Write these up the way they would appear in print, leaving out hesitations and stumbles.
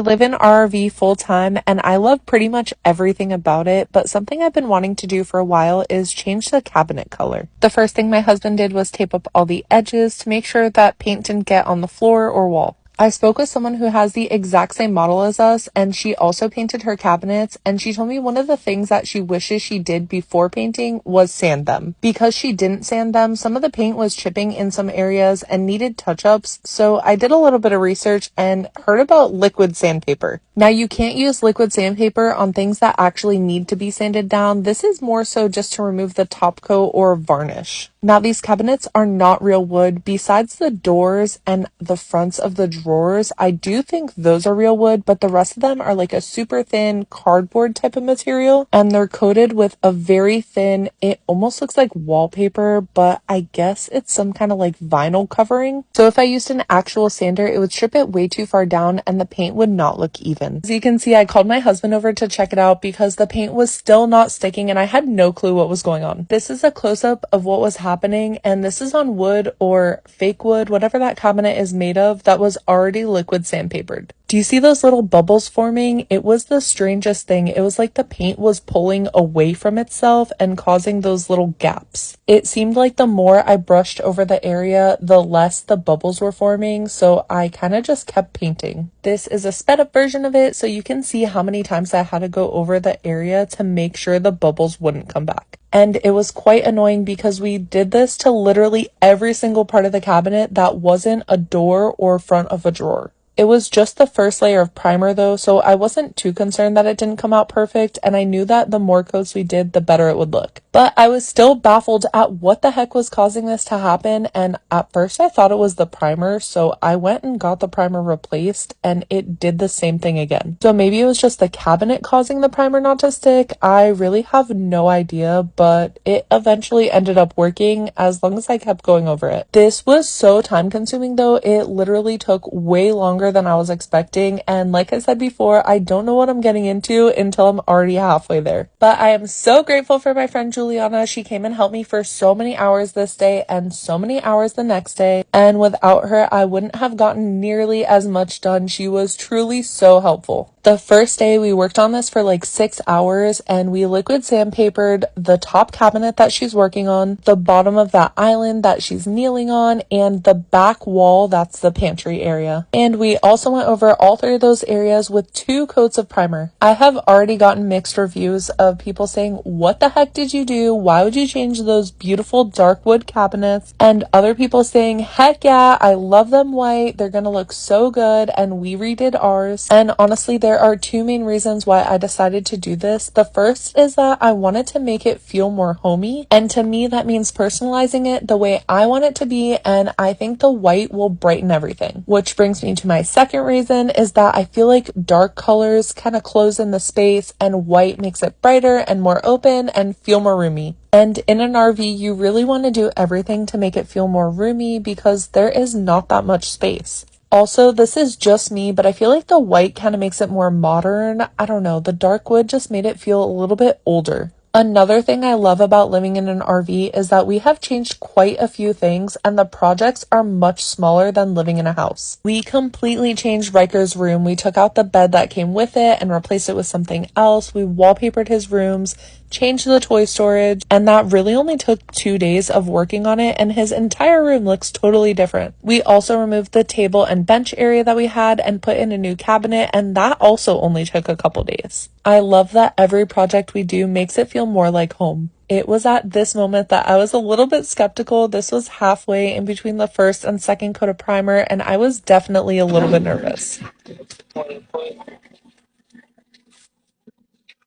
I live in RV full time and I love pretty much everything about it, but something I've been wanting to do for a while is change the cabinet color. The first thing my husband did was tape up all the edges to make sure that paint didn't get on the floor or wall. I spoke with someone who has the exact same model as us, and she also painted her cabinets, and she told me one of the things that she wishes she did before painting was sand them. Because she didn't sand them, some of the paint was chipping in some areas and needed touch-ups, so I did a little bit of research and heard about liquid sandpaper. Now, you can't use liquid sandpaper on things that actually need to be sanded down. This is more so just to remove the top coat or varnish. Now, these cabinets are not real wood. Besides the doors and the fronts of the drawers, I do think those are real wood, but the rest of them are like a super thin cardboard type of material, and they're coated with a very thin, it almost looks like wallpaper, but I guess it's some kind of like vinyl covering. So if I used an actual sander, it would strip it way too far down and the paint would not look even. As you can see, I called my husband over to check it out because the paint was still not sticking and I had no clue what was going on. This is a close-up of what was happening, and this is on wood or fake wood, whatever that cabinet is made of, that was already liquid sandpapered. Do you see those little bubbles forming? It was the strangest thing. It was like the paint was pulling away from itself and causing those little gaps. It seemed like the more I brushed over the area, the less the bubbles were forming, so I kind of just kept painting. This is a sped up version of it, so you can see how many times I had to go over the area to make sure the bubbles wouldn't come back. And it was quite annoying because we did this to literally every single part of the cabinet that wasn't a door or front of a drawer. It was just the first layer of primer though, so I wasn't too concerned that it didn't come out perfect, and I knew that the more coats we did, the better it would look. But I was still baffled at what the heck was causing this to happen, and at first I thought it was the primer, so I went and got the primer replaced, and it did the same thing again. So maybe it was just the cabinet causing the primer not to stick. I really have no idea, but it eventually ended up working as long as I kept going over it. This was so time consuming though, it literally took way longer than I was expecting, and like I said before, I don't know what I'm getting into until I'm already halfway there. But I am so grateful for my friend Juliana. She came and helped me for so many hours this day and so many hours the next day, and without her I wouldn't have gotten nearly as much done. She was truly so helpful. The first day we worked on this for like 6 hours, and we liquid sandpapered the top cabinet that she's working on, the bottom of that island that she's kneeling on, and the back wall that's the pantry area. And we also went over all 3 of those areas with 2 coats of primer. I have already gotten mixed reviews of people saying, what the heck did you do? Why would you change those beautiful dark wood cabinets? And other people saying, heck yeah, I love them white. They're gonna look so good, and we redid ours. And honestly, there are 2 main reasons why I decided to do this. The first is that I wanted to make it feel more homey, and to me that means personalizing it the way I want it to be, and I think the white will brighten everything. Which brings me to my second reason, is that I feel like dark colors kind of close in the space and white makes it brighter and more open and feel more roomy. And in an RV, you really want to do everything to make it feel more roomy because there is not that much space. Also, this is just me, but I feel like the white kind of makes it more modern. I don't know, the dark wood just made it feel a little bit older. Another thing I love about living in an RV is that we have changed quite a few things, and the projects are much smaller than living in a house. We completely changed Riker's room. We took out the bed that came with it and replaced it with something else. We wallpapered his rooms, changed the toy storage, and that really only took 2 days of working on it, and his entire room looks totally different. We also removed the table and bench area that we had and put in a new cabinet, and that also only took a couple days. I love that every project we do makes it feel more like home. It was at this moment that I was a little bit skeptical. This was halfway in between the first and second coat of primer, and I was definitely a little bit nervous.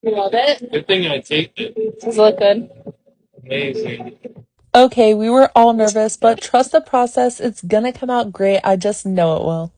You love it? Good thing I taped it. Does it look good? Amazing. Okay, we were all nervous, but trust the process. It's gonna come out great. I just know it will.